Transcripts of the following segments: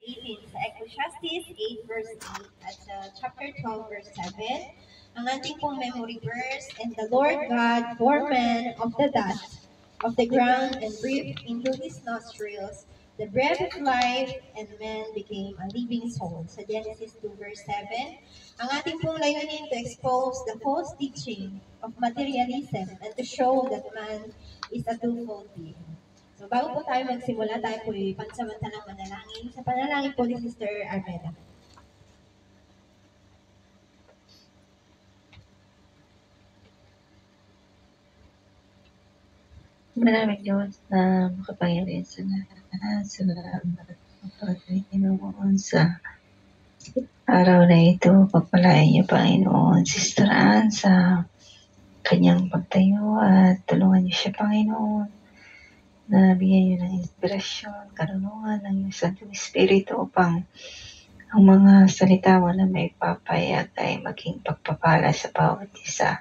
18 sa Ecclesiastes 8 verse 8 at sa chapter 12 verse 7. Ang ating pong memory verse, "And the Lord God formed man of the dust of the ground and breathed into his nostrils the breath of life, and man became a living soul." Sa Genesis 2 verse 7. Ang ating pong layunin to expose the false teaching of materialism and to show that man is a twofold being. So bago po tayo magsimula, tayo po pansamantalang manalangin. Sa panalangin po ni Sister Armeda. Maraming Diyos na makapangyarihan sa lahat. Salamat, Panginoon, sa araw na ito. Pagpalain niyo, Panginoon, Sister Ann sa kanyang pagtayo at tulungan niyo siya, Panginoon, na bigyan niyo ng inspirasyon, karunungan ng iyong Santong Espiritu upang ang mga salita mo na may papayag ay maging pagpapala sa bawat isa.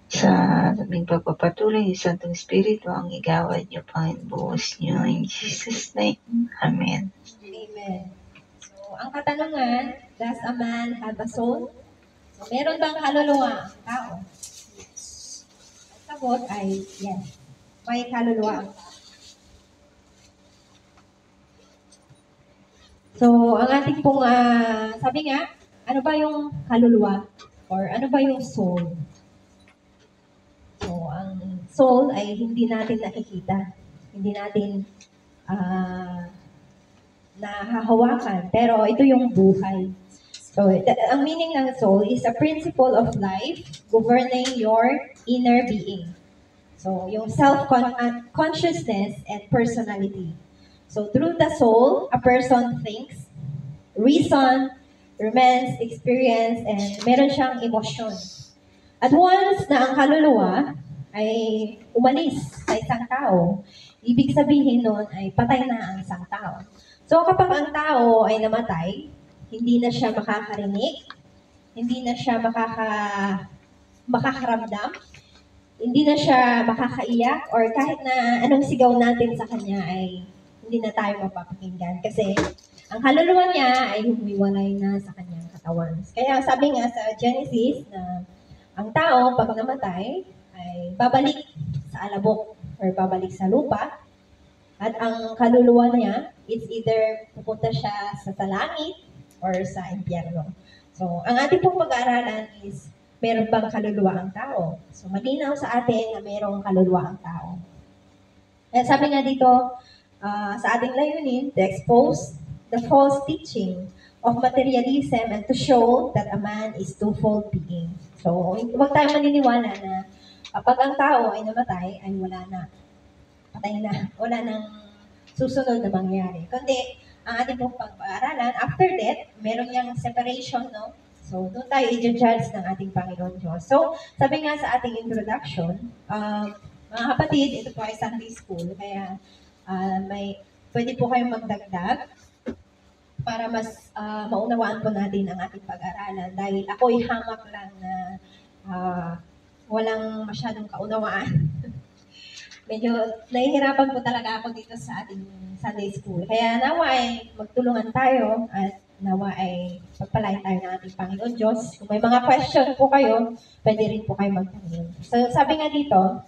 Sa aming pagpapatuloy ng Santong Espiritu, ang igawad niyo, Panginoon, buhos niyo. In Jesus' name, Amen. Amen. So, ang katanungan, does a man have a soul? So, meron bang kaluluwa ang tao? Ang sagot ay yes. May kaluluwa ang tao. So, ang ating pong, sabi nga, ano ba yung kaluluwa? Or ano ba yung soul? So, ang soul ay hindi natin nakikita. Hindi natin nahahawakan. Pero ito yung buhay. So, ang meaning ng soul is a principle of life governing your inner being. So, yung self-consciousness and personality. So, through the soul, a person thinks, reason, romance, experience, and meron siyang emosyon. At once na ang kaluluwa ay umalis sa isang tao, ibig sabihin nun ay patay na ang isang tao. So kapag ang tao ay namatay, hindi na siya makakarinig, hindi na siya makakaramdam, hindi na siya makakaiyak, or kahit na anong sigaw natin sa kanya ay hindi na tayo mapapakinggan. Kasi ang kaluluwa niya ay humiwalay na sa kanyang katawan. Kaya sabi nga sa Genesis na ang tao, pag namatay, ay babalik sa alabok or babalik sa lupa. At ang kaluluwa niya, it's either pupunta siya sa langit or sa impyerno. So, ang ating pong pag-aaralan is, meron bang kaluluwa ang tao? So, malinaw sa atin na merong kaluluwa ang tao. Kaya sabi nga dito, sa ating layunin, to expose the false teaching of materialism and to show that a man is twofold being. So, huwag tayong maniniwala na kapag ang tao ay namatay, ay wala na. Patay na. Wala nang susunod na mangyari. Kundi, ang ating pong pag-aaralan, after death, meron niyang separation, no? So, doon tayo i-judge ng ating Panginoon Diyos. So, sabi nga sa ating introduction, mga kapatid, ito po ay Sunday School, kaya pwede po kayong magdagdag para mas maunawaan po natin ang ating pag-aralan. Dahil ako'y hamak lang na walang masyadong kaunawaan. Medyo nahihirapan po talaga ako dito sa ating Sunday School. Kaya nawa ay magtulungan tayo at nawa ay pagpalain tayo ng ating Panginoon Diyos. Kung may mga question po kayo, pwede rin po kayo magtanong. So sabi nga dito,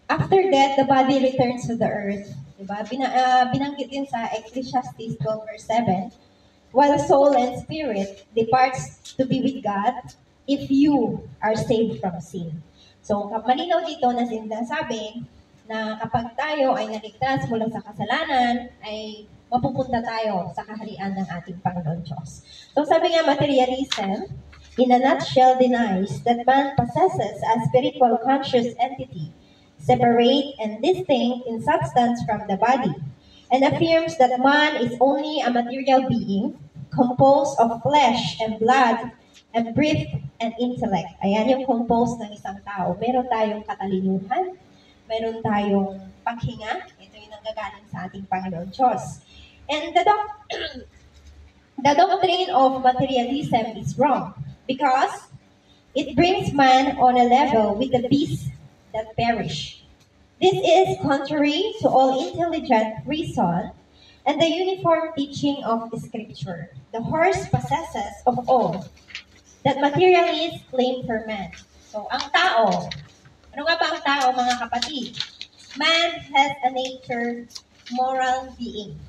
after death, the body returns to the earth. Diba? Binanggit din sa Ecclesiastes 12 verse 7, while soul and spirit departs to be with God if you are saved from sin. So, malinaw dito na sinasabi na kapag tayo ay naligtas mula sa kasalanan, ay mapupunta tayo sa kaharian ng ating Panginoon Diyos. So, sabi nga, materialism, in a nutshell, denies that man possesses a spiritual conscious entity, separate and distinct in substance from the body, and affirms that man is only a material being composed of flesh and blood and breath and intellect. Ayan yung composed ng isang tao. Meron tayong katalinuhan, meron tayong paghinga. Ito yung nanggagaling sa ating Panginoon Diyos. And the doctrine of materialism is wrong because it brings man on a level with the beasts that perish. This is contrary to all intelligent reason and the uniform teaching of Scripture. The horse possesses of all that materialists claim for man. So, ang tao, ano nga ba ang tao, mga kapatid? Man has a nature, moral being.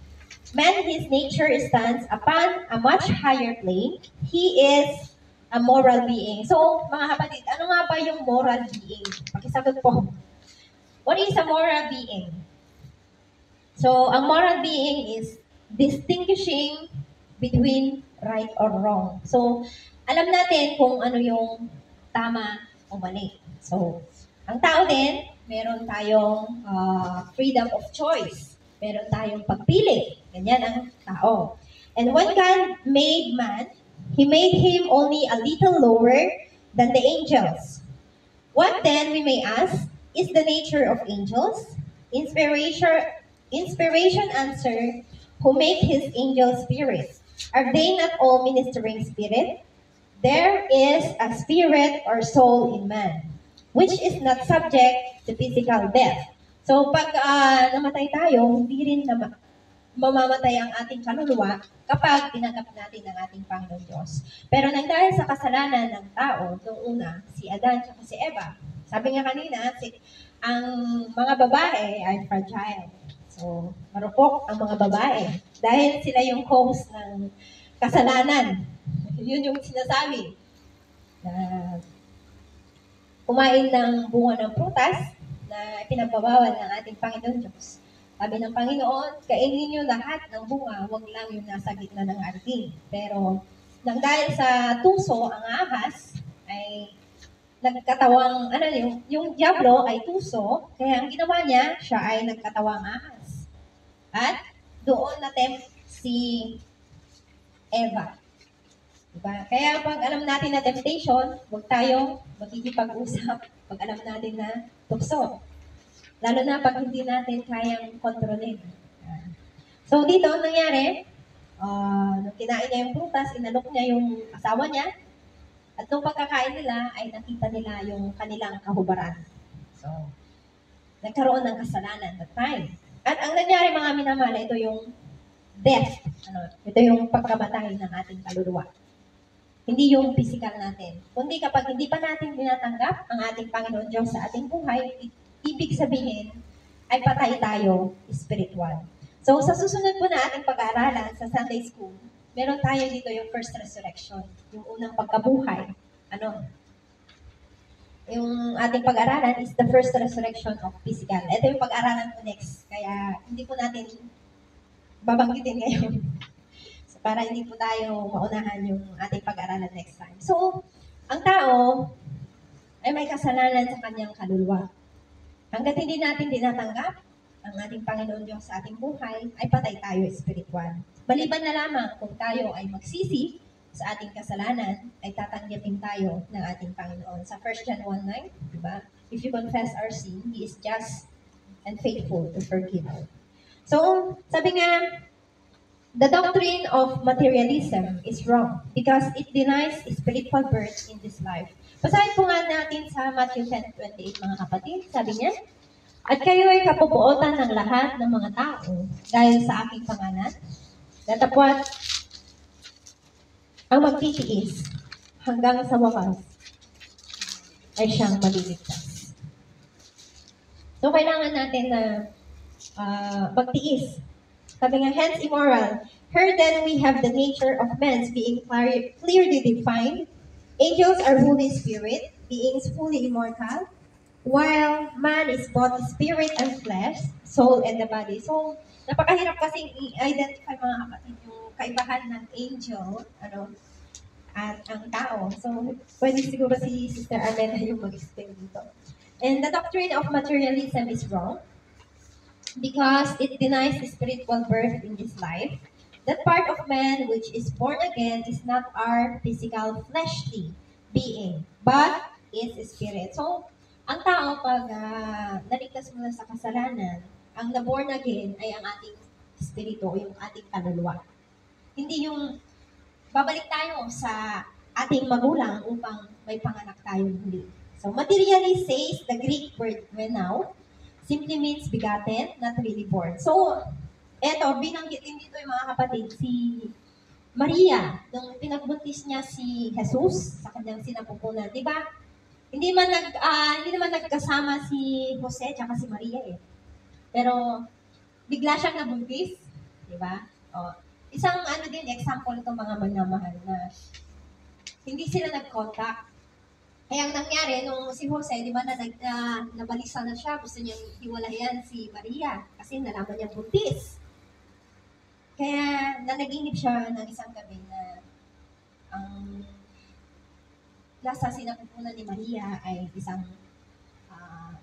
Man, his nature stands upon a much higher plane. He is a moral being. So, mga kapatid, ano nga ba yung moral being? Pakisagot po. What is a moral being? So, ang moral being is distinguishing between right or wrong. So, alam natin kung ano yung tama o mali. So, ang tao din, meron tayong freedom of choice. Meron tayong pagpili. Ganyan ang tao. And when God made man, He made him only a little lower than the angels. What then, we may ask, is the nature of angels? Inspiration answer, who make his angels spirits. Are they not all ministering spirit? There is a spirit or soul in man, which is not subject to physical death. So pag namatay tayo, hindi rin mamamatay ang ating kaluluwa kapag tinanggap natin ang ating Panginoon Diyos. Pero nang dahil sa kasalanan ng tao, noong una, si Adan at si Eva, sabi nga kanina, ang mga babae ay fragile. So, marupok ang mga babae. Dahil sila yung cause ng kasalanan. Yun yung sinasabi. Na kumain ng bunga ng prutas na pinagbabawal ng ating Panginoon Diyos. Sabi ng Panginoon, kainin niyo lahat ng bunga, wag lang yung nasa gitna ng arting. Pero, nang dahil sa tuso, ang ahas, ay nagkatawang, yung diablo ay tuso, kaya ang ginawa niya, siya ay nagkatawang ahas. At doon na-tempt si Eva. Diba? Kaya pag alam natin na temptation, huwag tayong makikipag-usap pag alam natin na tukso. Lalo na pag hindi natin kayang kontrolin. So dito, ang nangyari, nung kinain niya yung prutas, inalok niya yung asawa niya, at nung pagkakain nila, ay nakita nila yung kanilang kahubaran. So, nagkaroon ng kasalanan that time. At ang nangyari, mga minamahal, ito yung death. Ito yung pagkamatay ng ating kaluluwa. Hindi yung physical natin. Kundi kapag hindi pa natin tinatanggap ang ating Panginoon Diyos sa ating buhay, ibig sabihin ay patay tayo spiritual. So, sa susunod po na ating pag-aaralan sa Sunday School, meron tayo dito yung first resurrection, yung unang pagkabuhay. Yung ating pag-aralan is the first resurrection of physical. Ito yung pag-aralan ko next. Kaya hindi po natin babanggitin ngayon. So, para hindi po tayo maunahan yung ating pag-aralan next time. So, ang tao ay may kasalanan sa kanyang kaluluwa. Hanggat hindi natin tinatanggap ang ating Panginoon Diyos sa ating buhay, ay patay tayo spiritual. Maliban na lamang kung tayo ay magsisi sa ating kasalanan, ay tatanggapin tayo ng ating Panginoon. Sa 1 John 1:9, diba? If you confess our sin, He is just and faithful to forgive. So, sabi nga, the doctrine of materialism is wrong because it denies spiritual birth in this life. Basahin po nga natin sa Matthew 10:28, mga kapatid. Sabi niya, at kayo ay kapupuotan ng lahat ng mga tao dahil sa aking pangalan, datapwat ang magtitiis hanggang sa wakas ay siyang maliligtas. So, kailangan natin na magtiis. Sabi nga, hence immoral. Here then we have the nature of men being clearly defined. Angels are holy spirit, beings fully immortal, while man is both spirit and flesh, soul and the body. So, napakahirap kasing i-identify, mga kapatid, yung kaibahan ng angel, at ang tao. So, pwede siguro si Sister Arlena yung mag-explain dito. And the doctrine of materialism is wrong because it denies the spiritual birth in this life. That part of man which is born again is not our physical fleshly being, but is spirit. So, ang tao pag naligtas mula sa kasalanan, ang na-born again ay ang ating espiritu, yung ating kaluluwa. Hindi yung babalik tayo sa ating magulang upang may panganak tayo muli. So, materially says the Greek word renao, simply means begotten, not really born. So, eto, binanggit din dito yung mga kapatid, si Maria, nung pinagbuntis niya si Jesus sa kanyang sinapupunan, di ba? Hindi naman nagkasama si Jose at si Maria eh. Pero bigla siyang nabuntis, di ba? O, isang din example itong mga manamahal na hindi sila nag-contact. Kaya ang nangyari, nung si Jose, di ba, nabalisa na siya, gusto niyang hiwalayan si Maria kasi nalaman niyang buntis. Kaya nanaginip siya ng isang gabi na ang nasa sinapupunan ni Maria ay isang ah,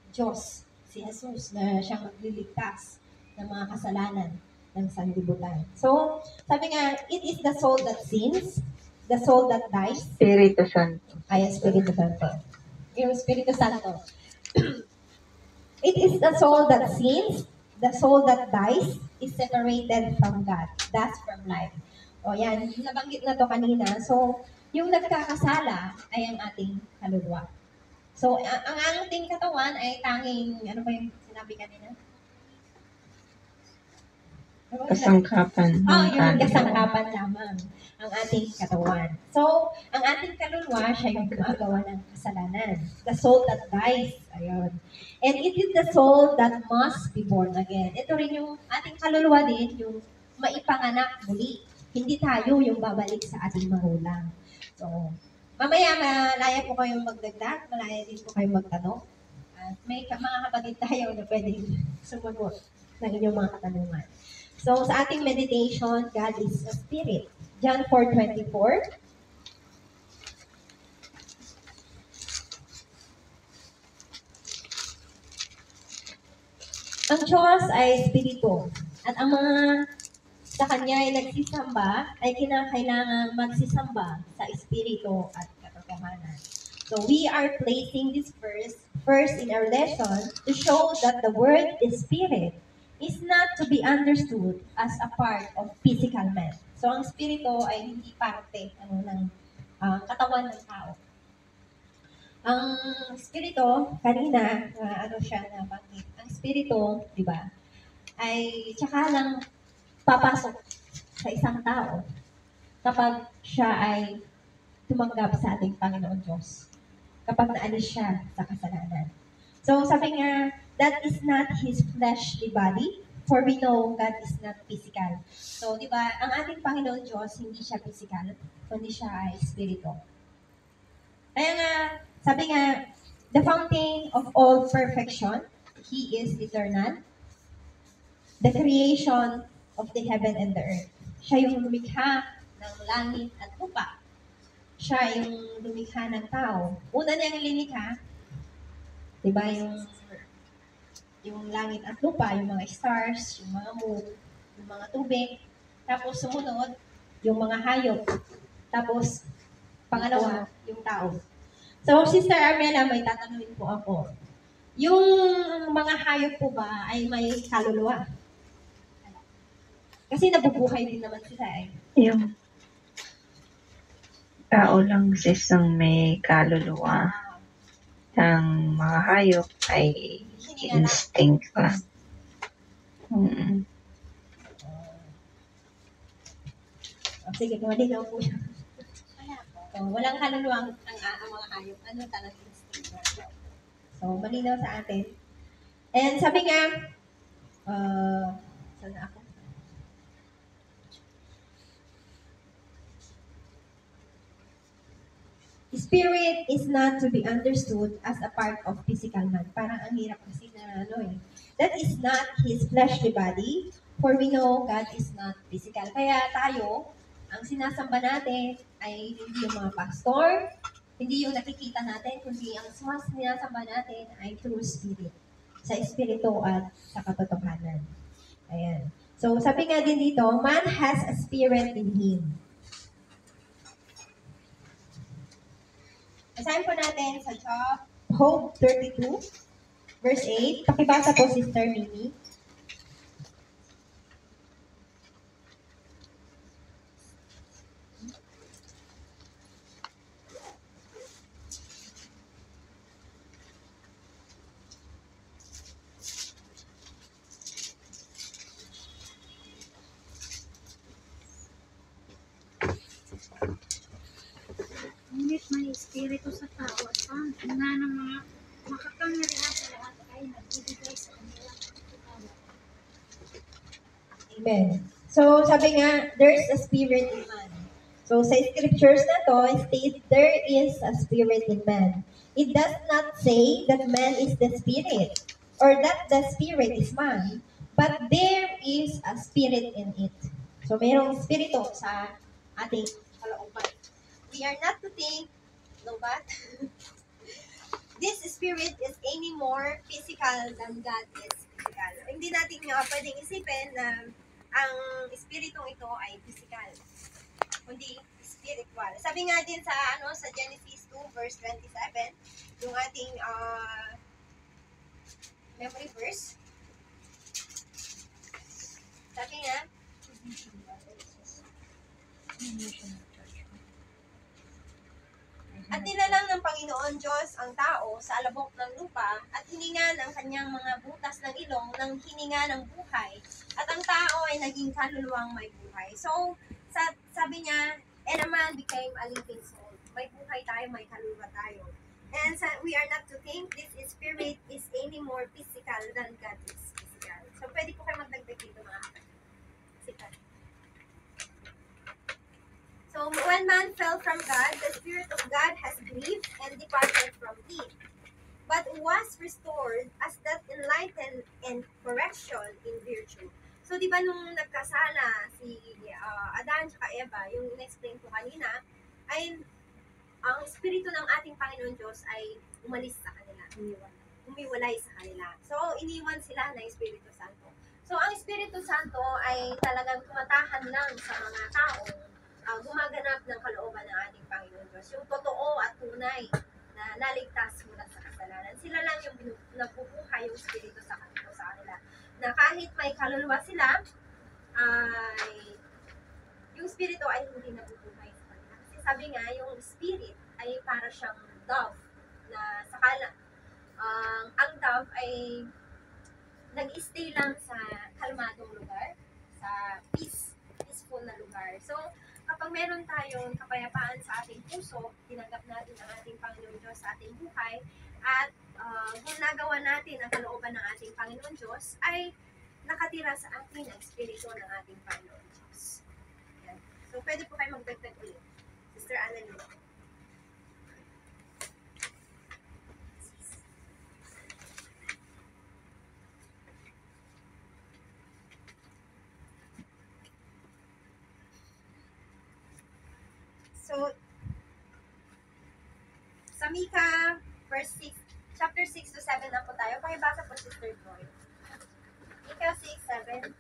Diyos, si Jesus, na siyang magliligtas ng mga kasalanan ng sanlibutan. So, sabi nga, it is the soul that sins, the soul that dies. Espiritu Santo. Ay, Espiritu Santo. Yung Espiritu Santo. It is the soul that sins, the soul that dies, is separated from God. That's from life. O yan, yung nabanggit na to kanina. So, yung nagkakasala ay ang ating kaluluwa. So, ang ating katawan ay tanging, ano ba yung sinabi kanina? Kasangkapan. Yung kasangkapan lamang ang ating katawan. So, ang ating kaluluwa, siya yung gumagawa ng kasalanan. The soul that dies. Ayun. And it is the soul that must be born again. Ito rin yung ating kaluluwa din, yung maipanganak muli. Hindi tayo yung babalik sa ating magulang. So, mamaya malaya po kayong magdagdag, malaya din po kayong magtanong. At may mga kapatid tayo na pwedeng sumunod ng inyong mga katanungan. So, sa ating meditation, God is a spirit. John 4:24. Ang Diyos ay espiritu. At ang mga sa Kanya ay nagsisamba, ay kinakailangang magsisamba sa espiritu at katotohanan. So, we are placing this first in our lesson to show that the word spirit is not to be understood as a part of physical man. So, ang spirito ay hindi parte ng katawan ng tao. Ang spirito, kanina, siya nabanggit. Ang spirito, di ba, ay tsaka lang papasok sa isang tao kapag siya ay tumanggap sa ating Panginoon Diyos. Kapag naalis siya sa kasalanan. So, sabi nga, that is not his fleshly body, for we know God is not physical. So, di ba, ang ating Panginoon Diyos, hindi siya physical, kundi siya ay spirito. Kaya nga, sabi nga, the fountain of all perfection, He is eternal. The creation of the heaven and the earth. Siya yung lumikha ng langit at lupa. Siya yung lumikha ng tao. Una niyang linikha, di ba, yung langit at lupa, yung mga stars, yung mga moon, yung mga tubig. Tapos sumunod, yung mga hayop. Tapos, pangalawa, yung tao. So, Sister Armela, may tatanungin po ako. Yung mga hayop po ba ay may kaluluwa? Kasi nabubuhay din naman sila eh. Yung tao lang isang may kaluluwa. Ang mga hayop ay instinct lang. Sige, malinaw po siya. So, walang kaluluwa ang mga hayop. Ano talagang instinct lang. So, malinaw sa atin. And sabi nga, saan na ako? Spirit is not to be understood as a part of physical man. Parang ang hirap kasi na That is not his fleshly body, for we know God is not physical. Kaya tayo, ang sinasamba natin ay hindi yung mga pastor, hindi yung nakikita natin, kundi ang sinasamba natin ay through spirit. Sa espiritu at sa katotohanan. Ayan. So, sabi nga din dito, man has a spirit in him. Basahin po natin sa Job 32, verse 8. Pakibasa po, Sister Mimi. espiritu sa tao at ang nga ng mga makapangyarihan sa lahat ay nagbibigay sa kanila. Amen. So, sabi nga, there's a spirit in man. So, sa scriptures na to, it states there is a spirit in man. It does not say that man is the spirit or that the spirit is man, but there is a spirit in it. So, mayroong spirito sa ating kalooban. We are not to think, no, but this spirit is any more physical than God is physical. Hindi natin nga pwedeng isipin na ang espiritong ito ay physical, kundi spiritual. Sabi nga din sa sa Genesis 2 verse 27, yung ating memory verse. Sabi nga, at nilalang ng Panginoon Diyos ang tao sa alabok ng lupa at hininga ng kanyang mga butas ng ilong ng hininga ng buhay. At ang tao ay naging kaluluwang may buhay. So, sabi niya, and a man became a living soul. May buhay tayo, may kaluluwa tayo. And we are not to think this spirit is any more physical than God is physical. So, pwede po kayo magdagdag dito mga physical. So, when man fell from God, the Spirit of God has grieved and departed from him, but was restored as that enlightened and correction in virtue. So, di ba nung nagkasala si Adan at Eva, yung in-explain ko kanina, ay ang Espiritu ng ating Panginoon Diyos ay umalis sa kanila. Umiwalay sa kanila. So, iniwan sila ng Espiritu Santo. So, ang Espiritu Santo ay talagang tumatahan lang sa mga taong gumaganap ng kalooban ng ating Panginoon Diyos. Yung totoo at tunay na naligtas mula sa kasalanan. Sila lang yung nagbubuhay yung Espiritu sa kanila. Na kahit may kaluluwa sila, ay yung Espiritu ay hindi nabubuhay sa kanila. Kasi sabi nga, yung Spirit ay para siyang dove na sakala. Ang dove ay nag-stay lang sa kalmadong lugar, sa peaceful na lugar. So, kapag meron tayong kapayapaan sa ating puso, tinanggap natin ang ating Panginoon Diyos sa ating buhay, at kung nagawa natin ang kalooban ng ating Panginoon Diyos, ay nakatira sa atin ang Espiritu ng ating Panginoon Diyos. Yan. So, pwede po kayo magdagdag ulit. Sister Annalyn. So, sa Mika, chapter 6 to 7 na po tayo. Pakibasa po, Sister Joy. Mika 6, 7.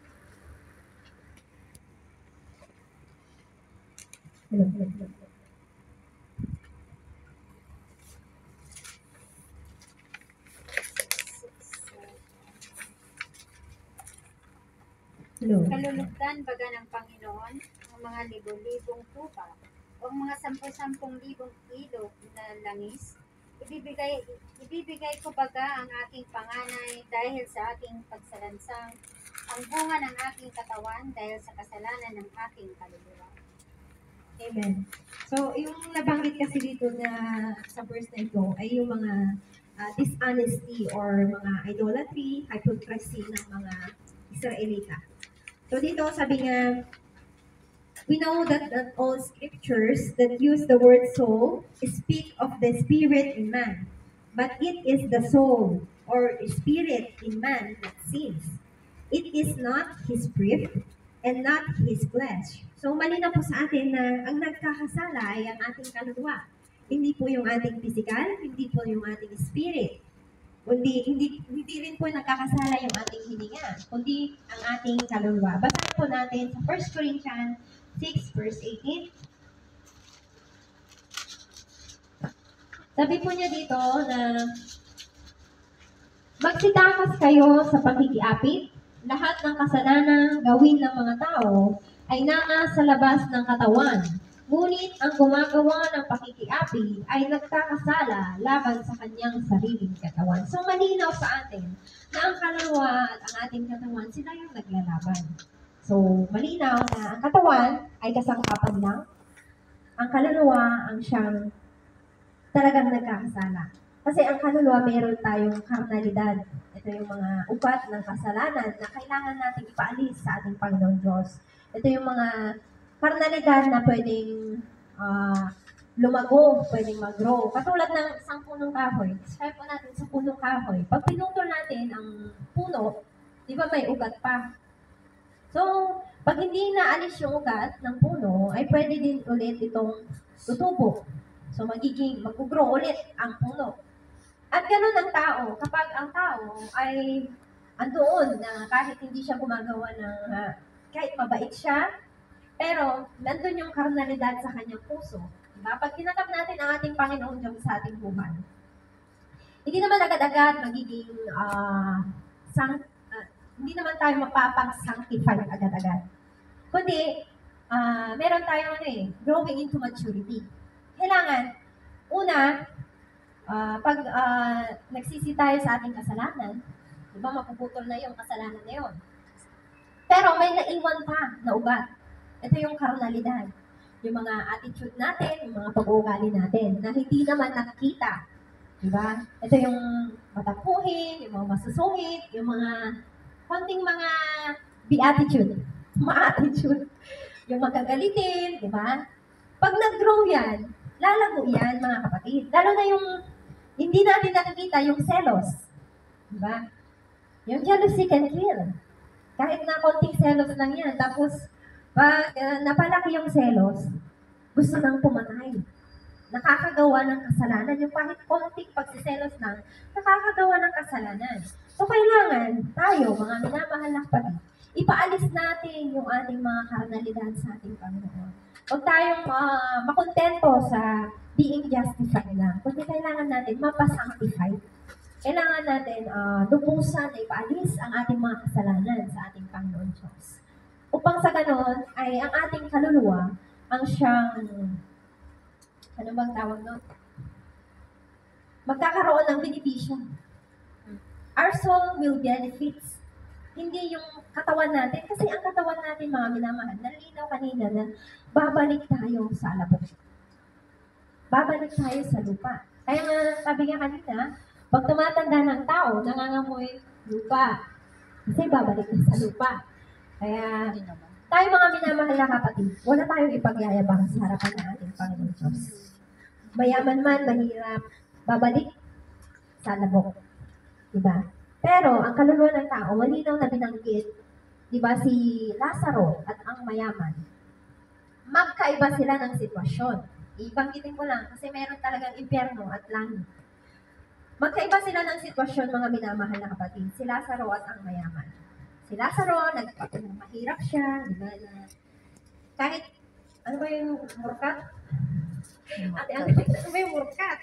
Kalulugdan baga ng Panginoon ang mga libo-libong tupa o ang mga 10,000 ilog na langis. Ibibigay ko baga ang aking panganay dahil sa aking pagsalansang, ang bunga ng aking katawan dahil sa kasalanan ng aking kaluluwa. Amen. So, yung nabanggit kasi dito na sa verse na ito ay yung mga dishonesty or mga idolatry, hypocrisy ng mga Israelita. So, dito sabi nga, we know that all scriptures that use the word soul speak of the spirit in man, but it is the soul or spirit in man that sins. It is not his breath and not his flesh. So, malinaw po sa atin na ang nagkakasala ay ang ating kaluluwa. Hindi po yung ating physical, hindi po yung ating spirit. Hindi rin po nagkakasala yung ating hininga, kundi ang ating kaluluwa. Basahin po natin sa 1 Corinthians 6 verse 18. Sabi po niya dito na magsitakas kayo sa pakikiapit. Lahat ng kasalanan gawin ng mga tao ay nanga sa labas ng katawan. Ngunit ang gumagawa ng pakikiapi ay nagkakasala laban sa kanyang sariling katawan. So malinaw sa atin na ang kaluluwa at ang ating katawan, sila yung naglalaban. So malinaw na ang katawan ay kasangkapan lang. Ang kaluluwa ang siyang talagang nagkakasala. Kasi ang kaluluwa, meron tayong karnalidad. Ito yung mga ugat ng kasalanan na kailangan natin ipaalis sa ating Panginoon Diyos. Ito yung mga karnalidad na pwedeng lumago, pwedeng mag-grow. Katulad ng isang punong kahoy. Describe po natin sa punong kahoy. Pag pinutol natin ang puno, di ba may ugat pa? So, pag hindi naalis yung ugat ng puno, ay pwede din ulit itong tutubo. So, mag-grow ulit ang puno. At ganun ang tao. Kapag ang tao ay andoon na kahit hindi siya gumagawa ng, kahit mabait siya, pero nandun yung karnalidad sa kanyang puso. Diba? Pag tinanggap natin ang ating Panginoon Diyos sa ating buhay, hindi naman agad-agad magiging hindi naman tayo mapapag-sanctify agad-agad. Kundi, meron tayong growing into maturity. Kailangan, una, pag nagsisi tayo sa ating kasalanan, di ba mapuputol na yung kasalanan na yun. Pero may naiwan pa na ugat. Ito yung karnalidad. Yung mga attitude natin, yung mga pag-uugali natin, na hindi naman nakikita. Di ba? Ito yung matapuhin, yung mga masusungit, yung mga konting mga beatitude, ma-attitude, yung magagalitin, di ba? Pag nag-grow yan, lalago yan, mga kapatid. Lalo na yung hindi natin nakikita, yung selos. Di ba? Yung jealousy can kill. Kahit na konting selos lang yan. Tapos, pag napalaki yung selos, gusto nang pumatay. Nakakagawa ng kasalanan. Yung kahit konting pagsiselos lang, nakakagawa ng kasalanan. So, kailangan tayo, mga minamahal na kapatid, ipaalis natin yung ating mga karnalidad sa ating Panginoon. Huwag tayong makontento sa being justified lang. Kundi kailangan natin mapasanctify. Kailangan natin lubusan na ipaalis ang ating mga kasalanan sa ating Panginoon Diyos. Upang sa ganon ay ang ating kaluluwa ang siyang, ano bang tawag no? Magkakaroon ng benepisyo. Our soul will benefits. Hindi yung katawan natin. Kasi ang katawan natin, mga minamahal, nalinaw kanina na babalik tayo sa alabok. Babalik tayo sa lupa. Kaya nga, sabi nga kanina, pag tumatanda ng tao, nangangamoy lupa. Kasi babalik na sa lupa. Kaya, tayo mga minamahal na kapatid, wala tayong ipagyayabang sa harapan ng ating Panginoon Diyos. Mayaman man, mahirap, babalik sa labok. Diba? Pero, ang kaluluwa ng tao, malinaw na binanggit, diba, si Lazaro at ang mayaman, magkaiba sila ng sitwasyon. Ibanggitin ko lang, kasi meron talagang impyerno at langit. Magkaiba sila ng sitwasyon, mga minamahal na kapatid, si Lazaro at ang mayaman. Si Lazaro, mahirap siya, diba, na kahit, ano ba yung murkat? Ate, ano ba yung murkat?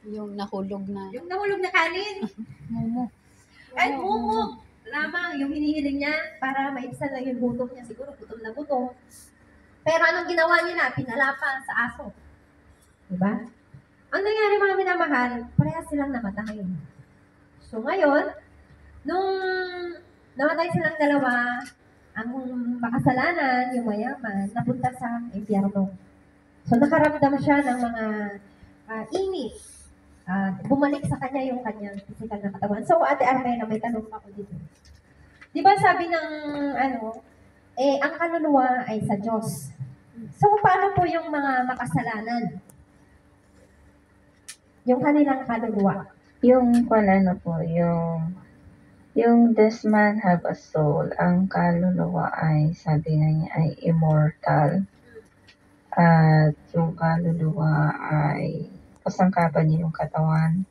Yung nahulog na. Yung nahulog na kanin. Mumu. Ay, mumu. Lamang yung hinihiling niya para maibsan lang yung gutom niya. Siguro gutom na gutom. Pero anong ginawa nila? Pinalapa sa aso. Diba? Ang nangyari, mga minamahal, parehas silang namatay. So ngayon, nung namatay silang dalawa, ang makasalanan, yung mayaman, napunta sa impyerno. So nakaramdam siya ng mga init. Bumalik sa kanya yung kanyang physical na katawan. So, Ate Armena, may tanong ako dito. Di ba sabi ng, ang kaluluwa ay sa Diyos. So, paano po yung mga makasalanan? Yung kanilang kaluluwa. Yung yung does man have a soul, ang kaluluwa ay, sabi nga niya, ay immortal. At yung kaluluwa ay kasangkapan niya yung katawan.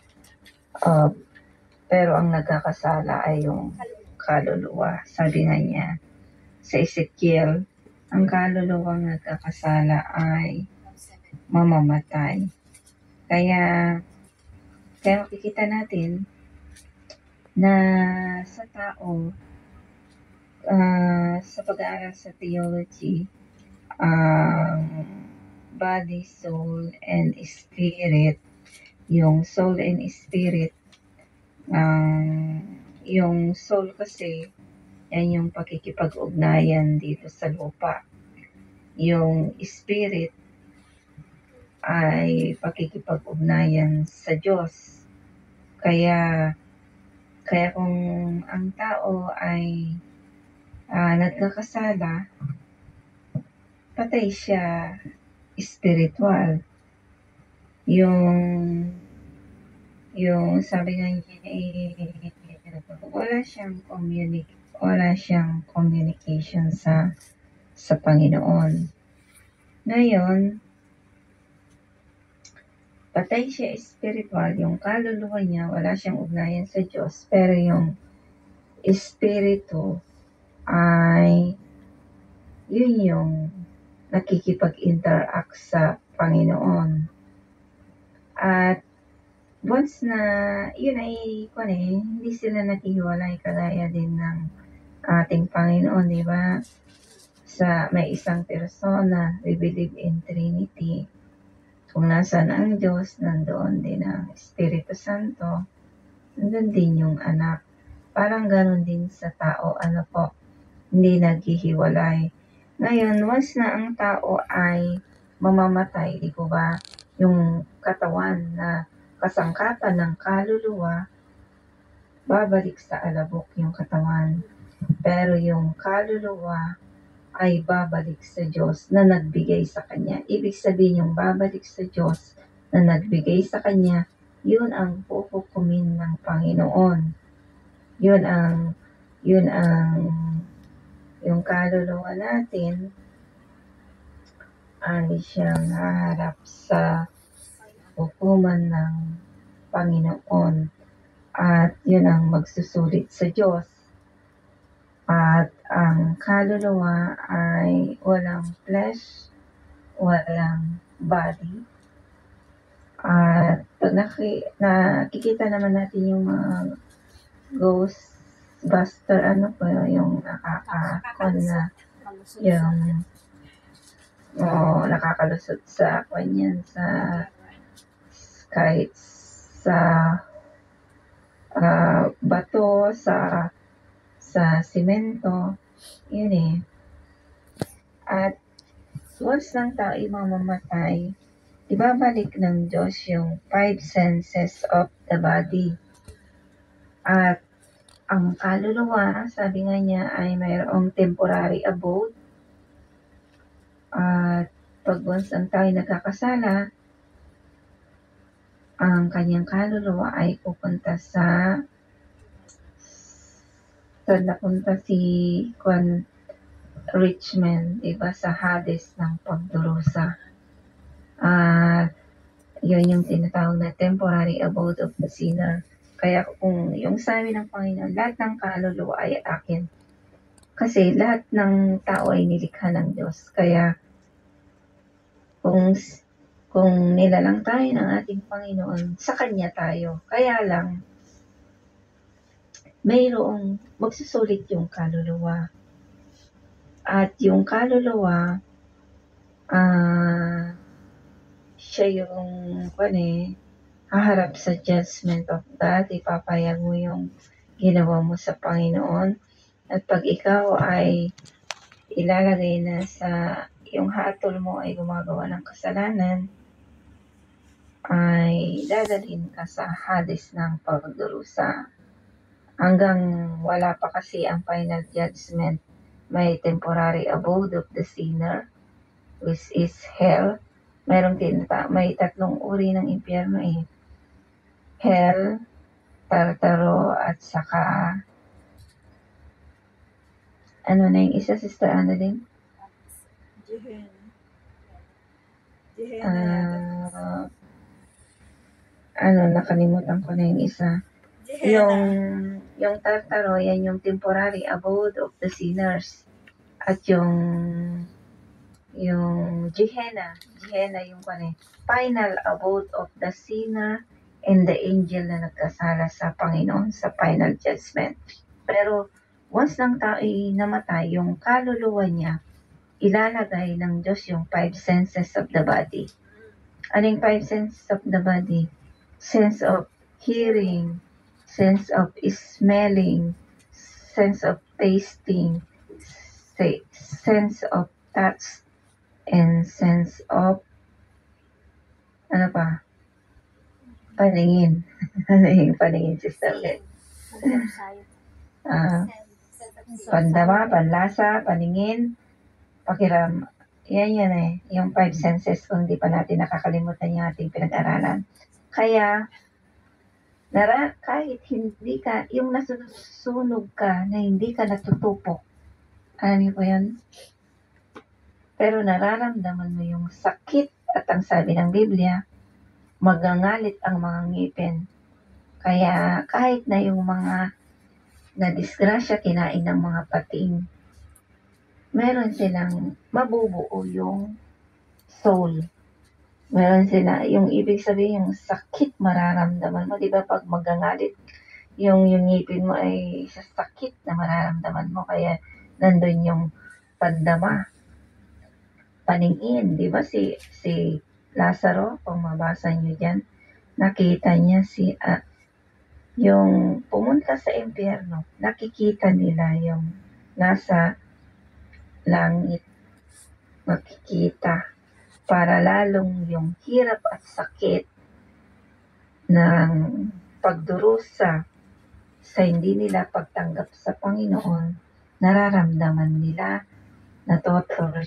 Pero ang nagkakasala ay yung kaluluwa. Sabi nga niya, sa Ezekiel, ang kaluluwang nagkakasala ay mamamatay. Kaya makikita natin na sa tao, sa pag-aaral sa theology, body, soul, and spirit. Yung soul and spirit, yung soul kasi, yan yung pakikipag-ugnayan dito sa lupa. Yung spirit, ay pakikipag-ugnayan sa Diyos. Kaya kung ang tao ay nagkakasala, patay siya spiritual. Yung sabi nga niya, wala siyang communication sa Panginoon. Ngayon, patay siya spiritual, yung kaluluwa niya, wala siyang ugnayan sa Diyos, pero yung espiritu ay yun yung nakikipag-interact sa Panginoon. At once na yun ay hindi sila naghihiwalay kagaya din ng ating Panginoon, di ba? Sa may isang persona, we believe in Trinity. Kung nasaan ang Diyos, nandoon din ang Espiritu Santo, nandoon din yung anak. Parang ganun din sa tao, hindi naghihiwalay. Ngayon, once na ang tao ay mamamatay, di ko ba, yung katawan na kasangkapan ng kaluluwa, babalik sa alabok yung katawan. Pero yung kaluluwa ay babalik sa Diyos na nagbigay sa Kanya. Ibig sabihin yung babalik sa Diyos na nagbigay sa Kanya, yun ang pupukumin ng Panginoon. Yung kaluluwa natin ay siyang haharap sa hukuman ng Panginoon. At yun ang magsusulit sa Diyos. At ang kaluluwa ay walang flesh, walang body. At pag nakikita naman natin yung mga Ghostbuster, yung nakakalusot sa kahit sa bato, sa simento, yun At once ng tao ay mamamatay, ibabalik ng Diyos yung 5 senses of the body. At ang kaluluwa, sabi nga niya, ay mayroong temporary abode. At pag once ang tao ay nagkakasala, ang kanyang kaluluwa ay pupunta saan napunta si Richmond, diba, sa Hades ng pagdurusa. Yun yung tinatawag na temporary abode of the sinner. Kaya kung yung sabi ng Panginoon, lahat ng kaluluwa ay akin. Kasi lahat ng tao ay nilikha ng Diyos. Kaya kung nilalang tayo ng ating Panginoon, sa Kanya tayo. Kaya lang, mayroong magsusulit yung kaluluwa. At yung kaluluwa, siya yung haharap sa judgment of God. Ipapayag mo yung ginawa mo sa Panginoon. At pag ikaw ay ilalagay na sa yung hatol mo ay gumagawa ng kasalanan, ay dadalhin ka sa Hades ng pagdurusa. Hanggang wala pa kasi ang final judgment, may temporary abode of the sinner, which is hell. May 3 uri ng impyerno Hell, Tartaro, at saka ano na yung isa, Sister Annalyn? Nakalimutan ko na yung isa. Yung Tartaro, yan yung temporary abode of the sinners. At yung Gehenna yung final abode of the sinner and the angel na nagkasala sa Panginoon sa final judgment. Pero once ng tao ay namatay, yung kaluluwa niya, ilalagay ng Diyos yung 5 senses of the body. Ano yung 5 senses of the body? Sense of hearing, sense of smelling, sense of tasting, sense of touch, and sense of Ano pa? Paningin. Ano yung paningin, Sister Beth? Ah, pandama, panlasa, paningin, pakiram. Yan eh. Yung 5 senses kung di pa natin nakakalimutan yung ating pinag-aralan. Kaya, kahit hindi ka, yung nasusunog ka na hindi ka natutupok, alam niyo po yun? Pero nararamdaman mo yung sakit at ang sabi ng Biblia, magangalit ang mga ngipin. Kaya kahit na yung mga na disgrasya kinain ng mga pating, meron silang mabubuo yung soul. Meron sila, yung ibig sabihin, yung sakit mararamdaman mo. Di ba pag magangalit, yung ngipin mo ay sa sakit na mararamdaman mo. Kaya nandun yung pandama, paningin. Di ba si Lazaro, kung mabasa nyo dyan, nakita niya yung pumunta sa impyerno, nakikita nila yung nasa langit, makikita para lalong yung hirap at sakit ng pagdurusa sa hindi nila pagtanggap sa Panginoon, nararamdaman nila, na-torture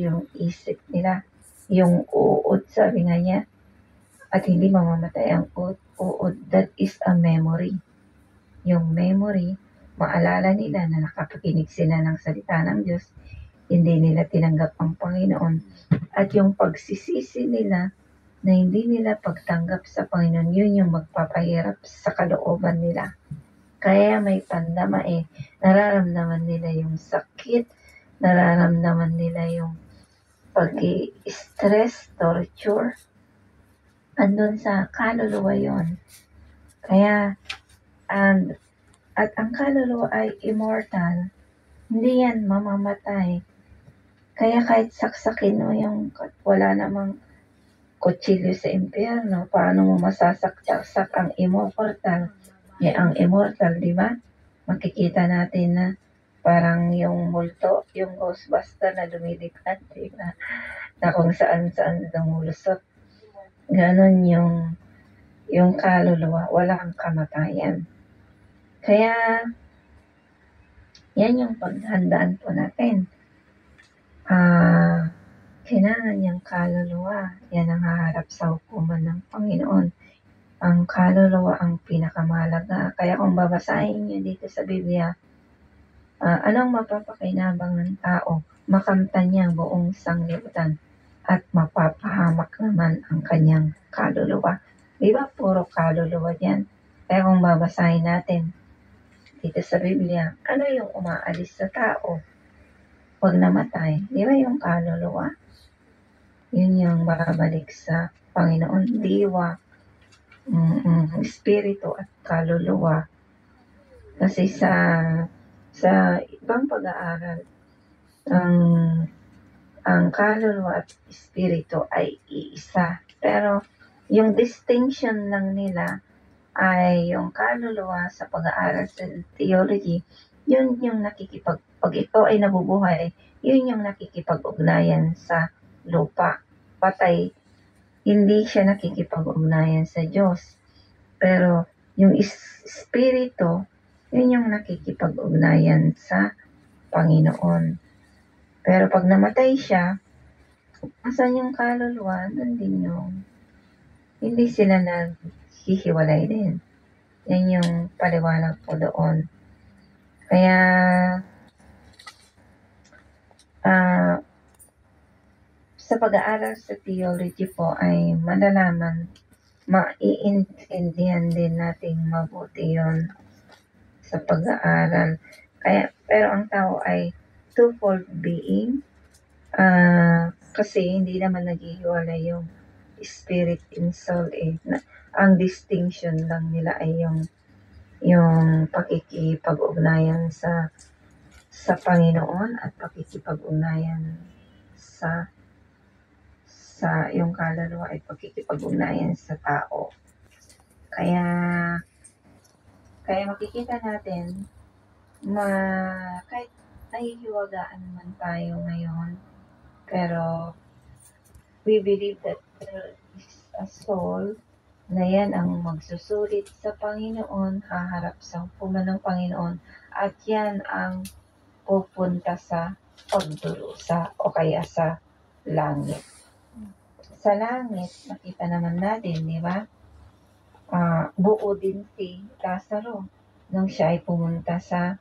yung isip nila, yung uod, sabi nga niya, at hindi mamamatay ang uod, that is a memory. Yung memory, maalala nila na nakapakinig sila ng salita ng Diyos, hindi nila tinanggap ang Panginoon, at yung pagsisisi nila na hindi nila pagtanggap sa Panginoon, yun yung magpapahirap sa kalooban nila. Kaya may pandama nararamdaman nila yung sakit, nararamdaman nila yung pag-i-stress, torture, andun sa kaluluwa yon. Kaya, at ang kaluluwa ay immortal, hindi yan mamamatay. Kaya kahit saksakin mo yung wala namang kutsilyo sa impyerno, paano mo masasaksak ang immortal? Ang immortal, di ba? Makikita natin na parang yung multo, yung Ghostbuster na lumilipad, di ba? Na kung saan-saan lumulusot. Ganon yung kaluluwa, walang kamatayan. Kaya, yan yung paghandaan po natin. Kailangan yung kaluluwa, yan ang haharap sa hukuman ng Panginoon. Ang kaluluwa ang pinakamahalaga. Kaya kung babasahin nyo dito sa Biblia, anong mapapakinabang ng tao? Makamtan niya ang buong sanglibutan at mapapahamak naman ang kanyang kaluluwa. Di ba puro kaluluwa yan? Kaya kung babasahin natin dito sa Biblia, ano yung umaalis sa tao pag namatay? Di ba yung kaluluwa? Yun yung babalik sa Panginoon, diwa, espiritu at kaluluwa. Kasi sa ibang pag-aaral, ang kaluluwa at espiritu ay iisa. Pero yung distinction lang nila ay yung kaluluwa sa pag-aaral sa theology, yun yung pag ito ay nabubuhay, yun yung nakikipag-ugnayan sa lupa. Patay, hindi siya nakikipag-ugnayan sa Diyos. Pero yung espiritu, yun yung nakikipag-ugnayan sa Panginoon. Pero pag namatay siya, asan yung kaluluwa, nandun yung hindi sila naghihiwalay din. Yan yung paliwanag po doon. Kaya, sa pag-aaral sa theology po ay malalaman, maiintindihan din natin mabuti yon sa pag-aaral. Kaya, pero ang tao ay twofold being, kasi hindi naman naghihiwalay yung spirit and soul ang distinction lang nila ay yung pakikipag-ugnayan sa Panginoon at pakikipag-ugnayan sa yung kaluluwa ay pakikipag-ugnayan sa tao. Kaya makikita natin kahit nahihiwagaan man tayo ngayon, pero we believe that there is a soul na yan ang magsusulit sa Panginoon, haharap sa hukuman ng Panginoon, at yan ang pupunta sa pagdurusa o kaya sa langit. Sa langit, nakita naman natin, di ba? Buo din si Lazaro nung siya ay pumunta sa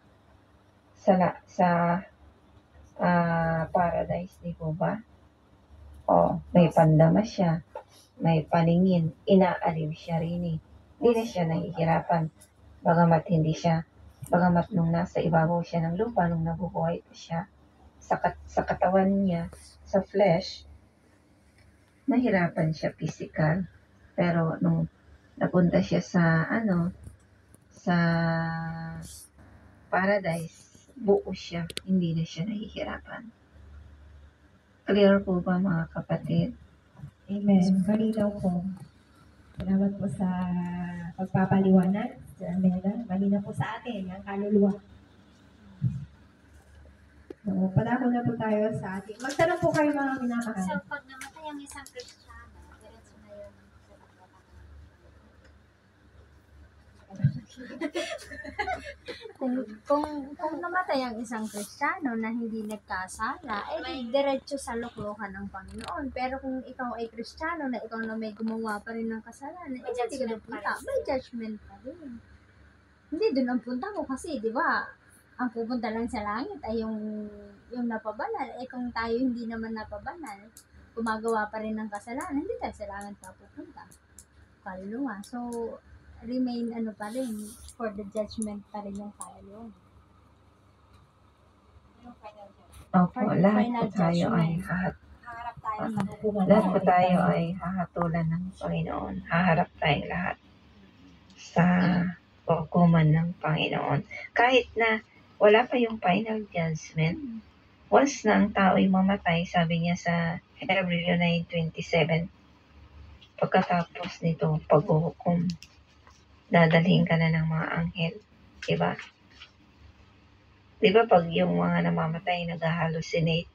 paradise, di po ba? May pandama siya, may paningin, inaaliw siya rin eh. Hindi na siya nahihirapan, bagamat nung nasa ibabaw siya ng lupa, nung nabubuhay pa siya, sa katawan niya, sa flesh, nahirapan siya physical. Pero nung napunta siya sa paradise, buo siya, hindi na siya nahihirapan. Clear po ba mga kapatid? Amen. Malinaw po. Salamat po sa pagpapaliwanag, Sir Amela. Malinaw po sa atin ang kaluluwa. So, padako na po tayo sa ating. Magtanong po kayo mga So, minamahal. pag namatay ang isang Kristiyano, diretso na yun sa pagbabago. Kung namatay ang isang Kristiyano na hindi nagkasala, diretso sa luklukan ng Panginoon. Pero kung ikaw ay Kristiyano na ikaw na may gumawa pa rin ng kasalanan, May hindi ka judgment pa napunta. rin. May judgment pa rin. Hindi doon ang punta mo kasi, di ba, ang pupunta lang sa langit ay yung napabanal. Kung tayo hindi naman napabanal, gumagawa pa rin ng kasalanan, hindi tayo sa langit papupunta. Kaluluwa. So, remain pa rin, for the judgment pa rin yung kaluluwa. Opo, lahat Final po tayo ay judgment. Harap tayo sa Hukuman lahat ng po tayo ay hahatulan ng Panginoon. Haharap tayong lahat sa hukuman ng Panginoon. Kahit na wala pa yung final judgment, once na ang tao ay mamatay, sabi niya sa Hebrew 9:27, pagkatapos nito, paghuhukom, dadalhin ka na ng mga anghel. Diba? Diba pag yung mga namamatay nag-hallucinate,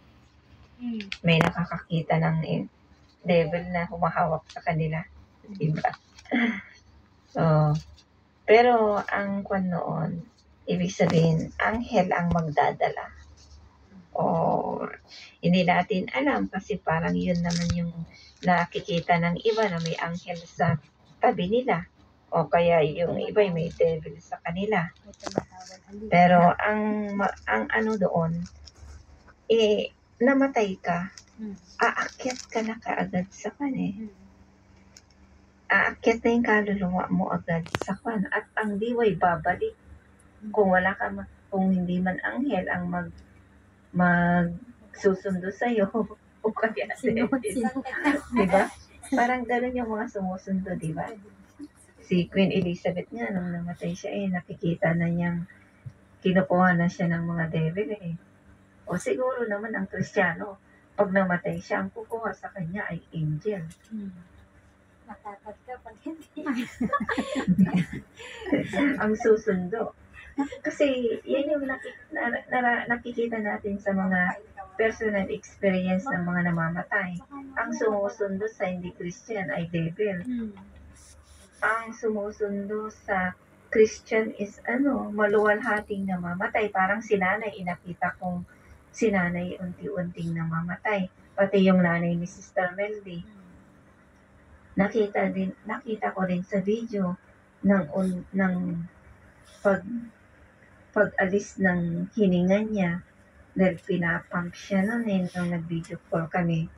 may nakakakita ng devil na humahawak sa kanila. Diba? So, pero ang kwan noon, ibig sabihin, anghel ang magdadala. Hindi natin alam kasi parang yun naman yung nakikita ng iba na may anghel sa tabi nila. O kaya yung iba may devil sa kanila. Pero ang ano doon, namatay ka, aakyat ka na kaagad sa kanya. Aakyat na yung kaluluwa mo agad sa kanya. At ang diway babalik. Kung hindi man anghel ang magsusundo sa'yo, o kaya diba? Parang ganun yung mga sumusundo, diba? Si Queen Elizabeth nga, nung namatay siya, nakikita na niyang kinukuha na siya ng mga devil O siguro naman ang Kristiyano, pag namatay siya, ang kukuha sa kanya ay angel. Matakot ka pag hindi. Ang susundo. Kasi yan yung nakikita natin sa mga personal experience ng mga namamatay. Ang sumusundo sa hindi Christian ay devil. Ang sumusundo sa Christian is maluwalhating namamatay. Parang si nanay, inakita kong si nanay unti-unting namamatay. Pati yung nanay ni Sister Meldy. Nakita ko din sa video ng pag-alis ng hininga niya dahil pinapump siya nung nag-video call kami,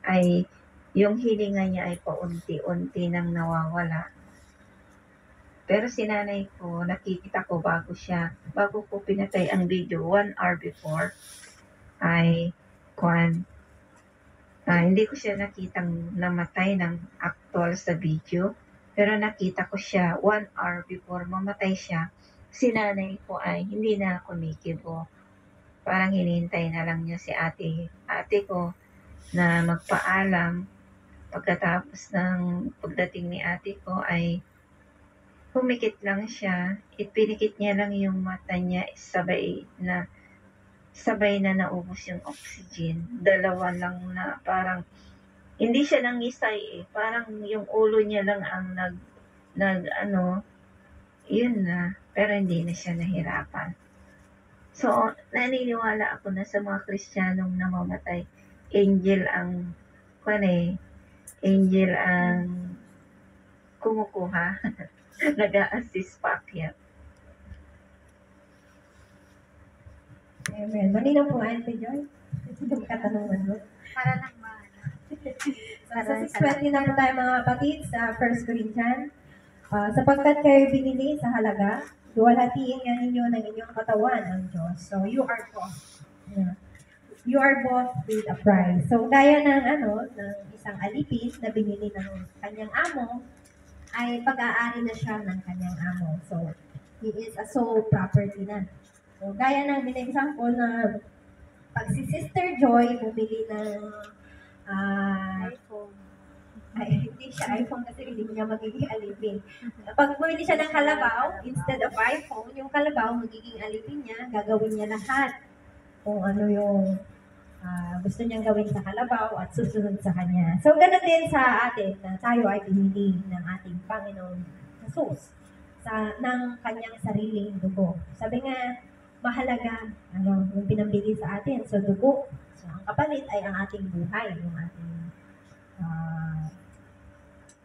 ay yung hininga niya ay paunti-unti nang nawawala. Pero si nanay ko, nakikita ko bago ko pinatay ang video, 1 hour before, ay hindi ko siya nakitang namatay ng actual sa video, pero nakita ko siya 1 hour before mamatay siya. Si nanay ko ay hindi na kumikibo. Parang hinihintay na lang niya si ate ko na magpaalam. Pagkatapos ng pagdating ni ate ko ay humikit lang siya. Pinikit niya lang yung mata niya, sabay na naubos yung oxygen. Dalawa lang na parang Hindi siya nangisay eh. Parang yung ulo niya lang ang yun na. Pero hindi na siya nahirapan. So, naniniwala ako na sa mga Kristiyanong namamatay, angel ang, angel ang kumukuha. Nag-a-assist paakyat. Amen. Malinaw po, Auntie Joy. Yung katanungan mo. Para lang Sa 6:20 na po tayo mga kapatid sa 1 Corinthians. Sapagkat kayo binili sa halaga, duwalhatiin nga ninyo ng inyong katawan ang Diyos. So, you are bought. Yeah. You are bought with a price. So, gaya ng isang alipin na binili ng kanyang amo, ay pag-aari na siya ng kanyang amo. So, he is a sole property na. So, gaya ng example na pag si Sister Joy bumili ng iPhone. ay, hindi siya iPhone kasi hindi niya magiging alipin. Pag bumili siya ng kalabaw, instead of iPhone, yung kalabaw magiging alipin niya, gagawin niya lahat kung ano yung gusto niyang gawin sa kalabaw at susunod sa kanya. So, ganun din sa atin na tayo ay pinili ng ating Panginoon Jesus ng kanyang sariling dugo. Sabi nga, mahalaga yung pinambili sa atin. So, dugo. So, ang kapalit ay ang ating buhay, yung ating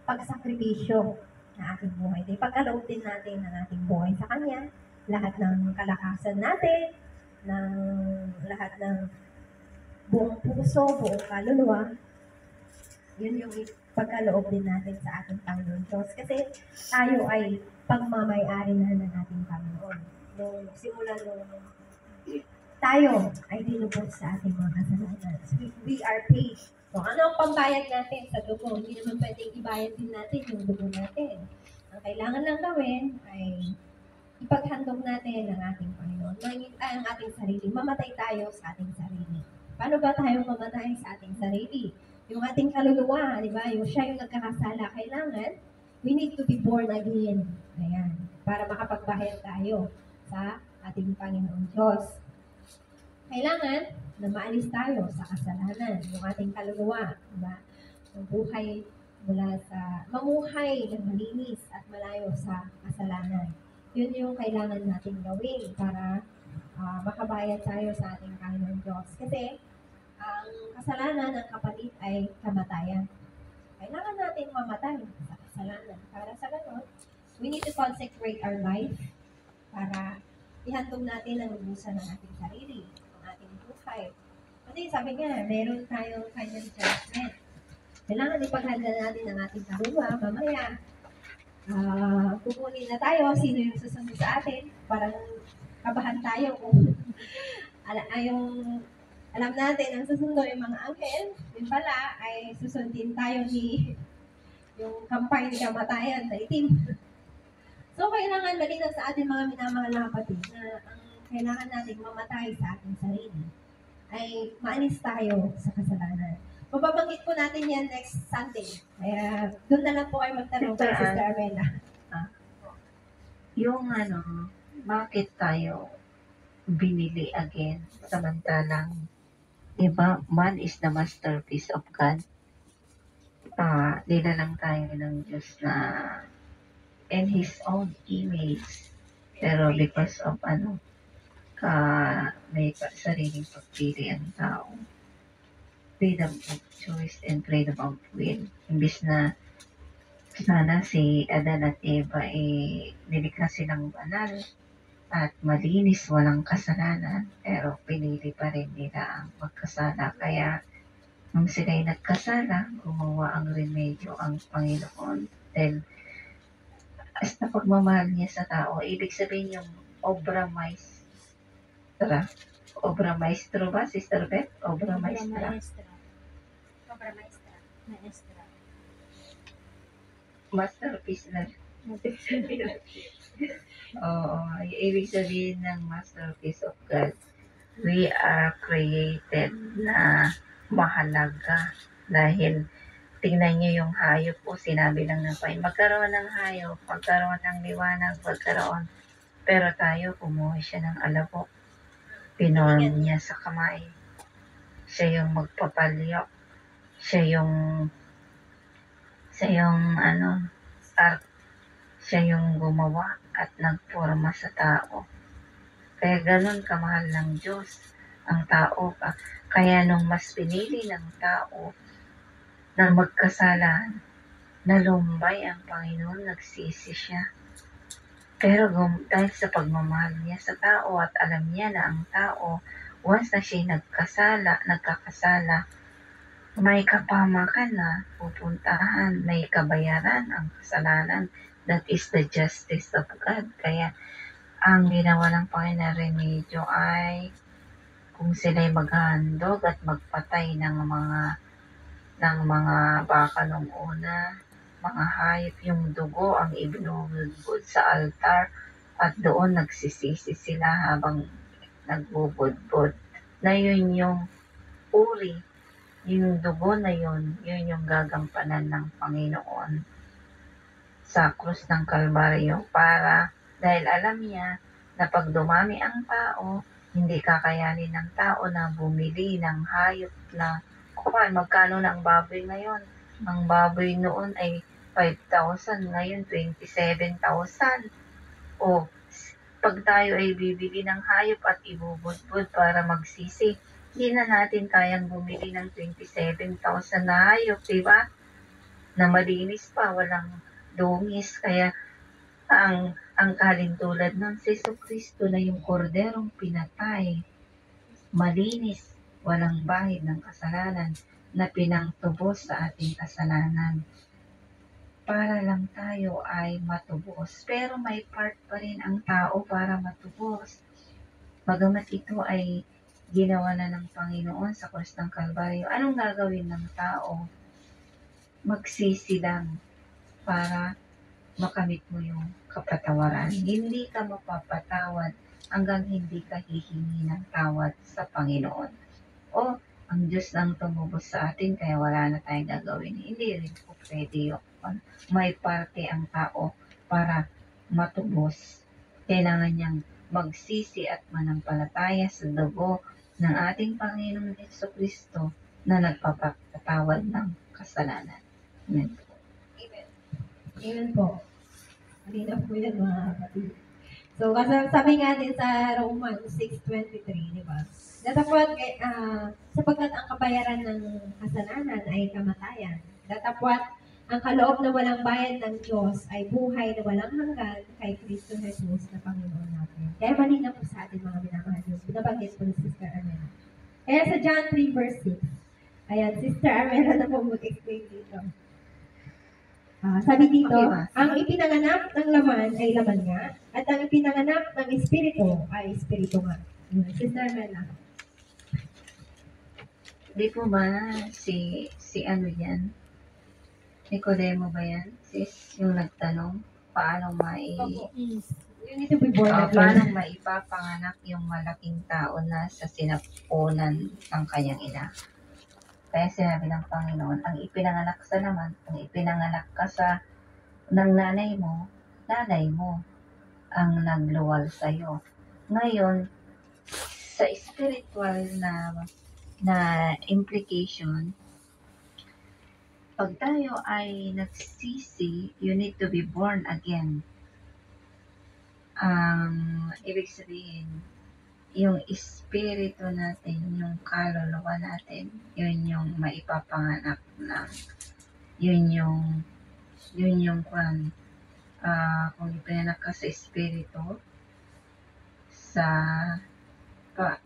pagsakripisyo na ating buhay. Di pagkaloob din natin ang ating buhay sa Kanya, lahat ng kalakasan natin, lahat ng buong puso, buong kaluluwa, yun yung pagkaloob din natin sa ating Panginoon Diyos. Kasi tayo ay pagmamay-ari na ng ating Panginoon. Nung simula tayo ay dinubos sa ating mga kasalanan. We are paid. So, ano ang pambayad natin sa dugo? Hindi naman pwedeng ibayad din natin yung dugo natin. Ang kailangan lang gawin ay ipaghandog natin ang ating Panginoon. Ang ating sarili. Mamatay tayo sa ating sarili. Paano ba tayo mamatay sa ating sarili? Yung ating kaluluwa, di ba? Siya yung nagkakasala. Kailangan, we need to be born again. Ayan. Para makapagbayad tayo sa ating Panginoon Diyos. Kailangan na maalis tayo sa kasalanan, yung ating kaluluwa, diba? Mamuhay ng malinis at malayo sa kasalanan. Yun yung kailangan natin gawin para makabayad tayo sa ating Panginoon Diyos. Kasi ang kasalanan ng kapalit ay kamatayan. Kailangan natin mamatay sa kasalanan. Para sa ganun, we need to consecrate our life para ihandog natin ang lubusan ng ating sarili. Kasi sabi nga, meron tayong final judgment. Kailangan ipaghanda natin ang ating kaluluwa. Mamaya, kukunin na tayo sino yung susunod sa atin. Parang kabahan tayo kung alam natin ang susunod yung mga angel. Yun pala ay susundin tayo ni yung kampay ni kamatayan na itim. So, kailangan malinaw sa ating mga minamahal na kapatid na ang kailangan natin mamatay sa ating sarili ay maalis tayo sa kasalanan. Mababanggit po natin yan next Sunday. Kaya doon na lang po ay magtanong kay Sister Armela. Yung bakit tayo binili again samantalang, diba, man is the masterpiece of God. Nilalang tayo ng Diyos na in His own image. Pero because of may sariling pagpili ang tao. Freedom of choice and freedom of will. Imbis na sana si Adan at Eva nilikha silang banal at malinis, walang kasalanan, pero pinili pa rin nila ang magkasala. Kaya nung sila'y nagkasala, gumawa ang remedyo ang Panginoon. Then, basta pagmamahal niya sa tao, ibig sabihin yung obra maestra. Obra maestro ba, Sister Beth? Obra maestra. Masterpiece na. Oo, ibig sabihin ng masterpiece of God, we are created na mahalaga dahil tingnan niyo yung hayop po, sinabi lang ng Panginoon, magkaroon ng hayop, magkaroon ng liwanag, pero tayo, kumuha siya ng alabok. Pinorm niya sa kamay. Siya yung magpapalyo. Siya yung, siya yung art, siya yung gumawa at nagporma sa tao. Kaya ganun kamahal ng Diyos ang tao pa. Kaya nung mas pinili ng tao na magkasala, nalumbay ang Panginoon, nagsisi siya. Pero dahil sa pagmamahal niya sa tao at alam niya na ang tao, once na siya nagkakasala, may kapamakan na pupuntahan, may kabayaran ang kasalanan. That is the justice of God. Kaya ang ginawa ng Panginoon remedyo ay kung sila'y maghandog at magpatay ng mga baka nung una, mga hayop, yung dugo ang ibinubudbud sa altar at doon nagsisisi sila habang nagbubudbud. Na yun yung uri, yung dugo na yun yung gagampanan ng Panginoon sa krus ng Kalbaryo para dahil alam niya na pag dumami ang tao, hindi kakayanin ng tao na bumili ng hayop na magkano na ang baboy ngayon? Ang baboy noon ay 5,000, ngayon 27,000. O, pag tayo ay bibili ng hayop at ibubudbud para magsisi, hindi na natin kayang bumili ng 27,000 na hayop, diba? Na malinis pa, walang dungis. Kaya ang kalintulad ng Jesucristo na yung korderong pinatay, malinis, walang bahid ng kasalanan, na pinangtubos sa ating kasalanan. Para lang tayo ay matubos. Pero may part pa rin ang tao para matubos. Bagamat ito ay ginawa na ng Panginoon sa krus ng Kalbaryo, anong gagawin ng tao? Magsisi lang para makamit mo yung kapatawaran. Hindi ka mapapatawad hanggang hindi ka hihingi ng tawad sa Panginoon. O, ang Diyos lang tumubos sa atin kaya wala na tayong gagawin. Hindi rin po pwede yun. May parte ang tao para matubos. Kailangan niyang magsisi at manampalataya sa dugo ng ating Panginoong Jesucristo na nagpapatawad ng kasalanan. Amen po. Amen po. Malinaw po yan mga kapatid. So, kasi sabi nga din sa Romans 6:23, di ba? Datapwat, sapagkat ang kabayaran ng kasalanan ay kamatayan. Datapwat, ang kaloob na walang bayad ng Diyos ay buhay na walang hanggan kay Kristo Jesus na Panginoon natin. Kaya malinaw po sa ating mga minamahal Diyos. Binabanggit po ni Sister Armela. Kaya sa John 3 verse 6, ayan, Sister Armela na po mag-explain dito. Sabi dito, ang ipinanganak ng laman ay laman nga, at ang ipinanganak ng espiritu ay espiritu nga. Sister Mela. Di po ba si ano yan? Nicodemo ba yan? Sis, yung nagtanong, paano You need to be born paano again. maipapanganak yung malaking tao na sa sinapunan ng kanyang ina? Kaya sinabi ng Panginoon, ang ipinanganak sa laman, kung ipinanganak ka ng nanay mo ang nagluwal sa'yo. Ngayon, sa spiritual na implication, pag tayo ay nagsisi, you need to be born again. Ibig sabihin, yung espiritu natin, yung kaluluwa natin, yun yung maipapanganak ng, yun yung kung ipinanak ka sa espiritu,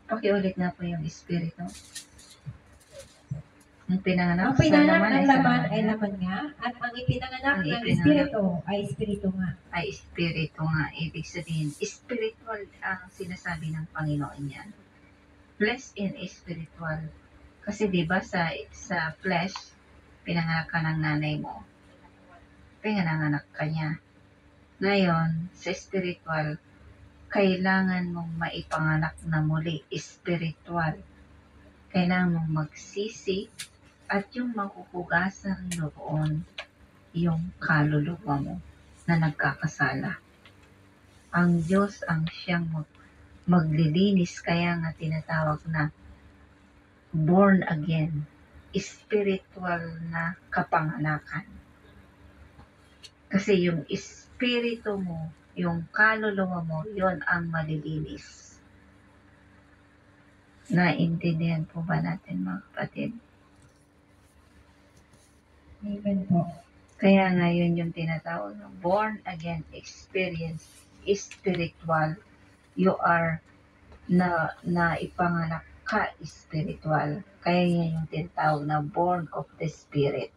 pakiulit na po yung espiritu. Ang pinanganak Ang pinanganak ng sa laman ay laman nga, at ang ipinanganak ng espiritu ay espiritu nga. Ay espiritu nga. Ibig sabihin, spiritual ang sinasabi ng Panginoon yan. Flesh and spiritual. Kasi diba sa flesh, pinanganak ka ng nanay mo. Pinanganak ka niya. Ngayon, sa spiritual, kailangan mong maipanganak na muli, spiritual. Kailangan mong magsisi at yung makukugasan doon yung kaluluwa mo na nagkakasala. Ang Diyos ang siyang maglilinis, kaya nga tinatawag na born again. spiritual na kapanganakan. Kasi yung espiritu mo, yung kaluluwa mo, yon ang malilinis. Naintindihan po ba natin mga kapatid? Amen po. Kaya ngayon yung tinatawag ng born again experience, spiritual. You are na ipanganak ka spiritual. Kaya yan yung tinatawag na born of the spirit.